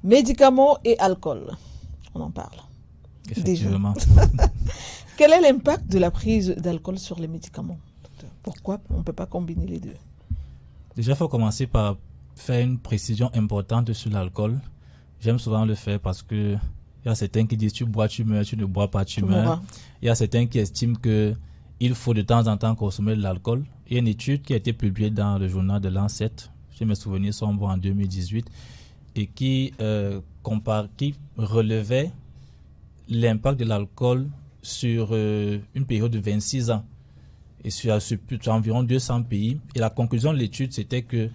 Médicaments et alcool, on en parle. Effectivement. Quel est l'impact de la prise d'alcool sur les médicaments? Pourquoi on ne peut pas combiner les deux? Déjà, il faut commencer par faire une précision importante sur l'alcool. J'aime souvent le faire parce que il y a certains qui disent tu bois, tu meurs, tu ne bois pas, tu meurs. Il y a certains qui estiment que il faut de temps en temps consommer de l'alcool. Il y a une étude qui a été publiée dans le journal de Lancet, si mes souvenirs sont bons, en 2018, et qui relevait l'impact de l'alcool sur une période de 26 ans et sur environ 200 pays. Et la conclusion de l'étude, c'était que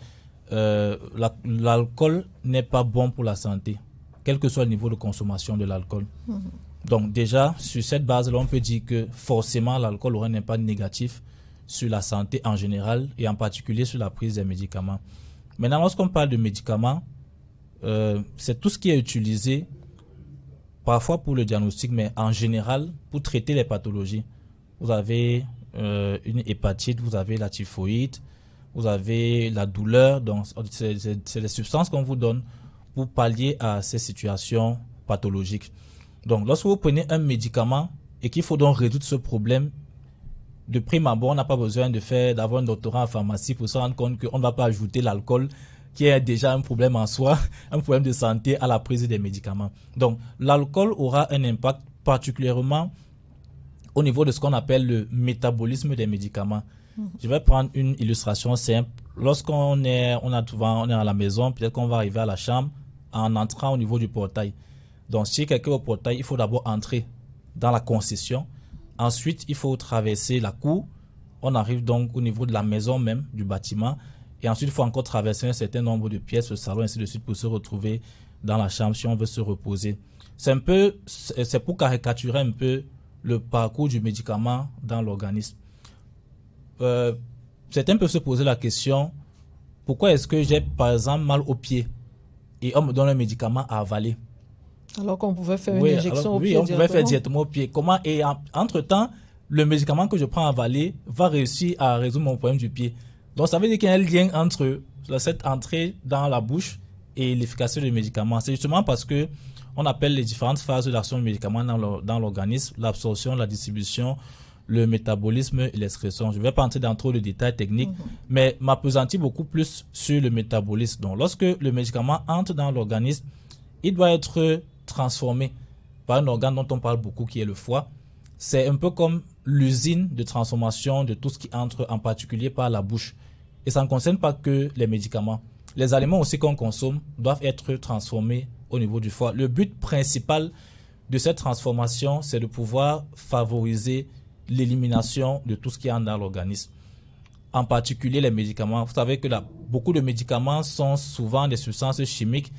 l'alcool n'est pas bon pour la santé, quel que soit le niveau de consommation de l'alcool. Donc déjà, sur cette base-là, on peut dire que forcément l'alcool aura un impact négatif sur la santé en général et en particulier sur la prise des médicaments. Maintenant, lorsqu'on parle de médicaments, c'est tout ce qui est utilisé parfois pour le diagnostic, mais en général pour traiter les pathologies. Vous avez une hépatite, vous avez la typhoïde, vous avez la douleur. Donc c'est les substances qu'on vous donne pour pallier à ces situations pathologiques. Donc lorsque vous prenez un médicament et qu'il faut donc résoudre ce problème, de prime abord, on n'a pas besoin d'avoir un doctorat en pharmacie pour se rendre compte qu'on ne va pas ajouter l'alcool, qui est déjà un problème en soi, un problème de santé à la prise des médicaments. Donc, l'alcool aura un impact particulièrement au niveau de ce qu'on appelle le métabolisme des médicaments. Je vais prendre une illustration simple. Lorsqu'on est à la maison, peut-être qu'on va arriver à la chambre en entrant au niveau du portail. Donc, si quelqu'un est au portail, il faut d'abord entrer dans la concession. Ensuite, il faut traverser la cour. On arrive donc au niveau de la maison même, du bâtiment. Et ensuite, il faut encore traverser un certain nombre de pièces, le salon, ainsi de suite, pour se retrouver dans la chambre si on veut se reposer. C'est pour caricaturer un peu le parcours du médicament dans l'organisme. Certains peuvent se poser la question, pourquoi est-ce que j'ai, par exemple, mal au pied et on me donne un médicament à avaler? Alors qu'on pouvait faire une injection au pied. Oui, on pouvait faire directement au pied. Comment? Et entre-temps, le médicament que je prends à avaler va réussir à résoudre mon problème du pied. Donc, ça veut dire qu'il y a un lien entre cette entrée dans la bouche et l'efficacité du médicament. C'est justement parce que on appelle les différentes phases de l'action du médicament dans l'organisme, l'absorption, la distribution, le métabolisme et l'excrétion. Je ne vais pas entrer dans trop de détails techniques, mais m'appesantir beaucoup plus sur le métabolisme. Donc, lorsque le médicament entre dans l'organisme, il doit être transformé par un organe dont on parle beaucoup, qui est le foie. C'est un peu comme l'usine de transformation de tout ce qui entre, en particulier par la bouche. Et ça ne concerne pas que les médicaments. Les aliments aussi qu'on consomme doivent être transformés au niveau du foie. Le but principal de cette transformation, c'est de pouvoir favoriser l'élimination de tout ce qui est dans l'organisme. En particulier les médicaments. Vous savez que beaucoup de médicaments sont souvent des substances chimiques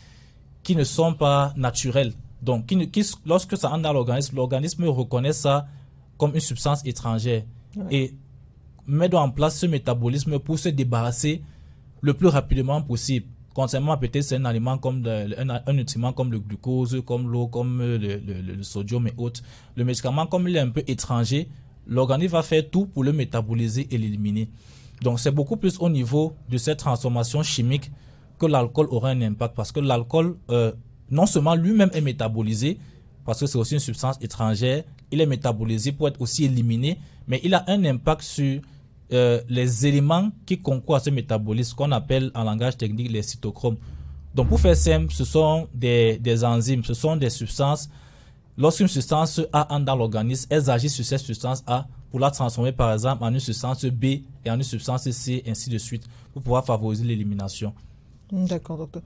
qui ne sont pas naturelles. Donc, lorsque ça entre dans l'organisme reconnaît ça comme une substance étrangère et met en place ce métabolisme pour se débarrasser le plus rapidement possible. Contrairement à peut-être c'est un aliment comme un nutriment comme le glucose, comme l'eau, comme le sodium et autres. Le médicament, comme il est un peu étranger, l'organisme va faire tout pour le métaboliser et l'éliminer. Donc, c'est beaucoup plus au niveau de cette transformation chimique que l'alcool aura un impact, parce que l'alcool, non seulement lui-même est métabolisé, parce que c'est aussi une substance étrangère, il est métabolisé pour être aussi éliminé, mais il a un impact sur les éléments qui concourent à ce métabolisme, qu'on appelle en langage technique les cytochromes. Donc pour faire simple, ce sont des enzymes, ce sont des substances. Lorsqu'une substance A entre dans l'organisme, elles agissent sur cette substance A pour la transformer par exemple en une substance B et en une substance C, ainsi de suite, pour pouvoir favoriser l'élimination. D'accord, docteur.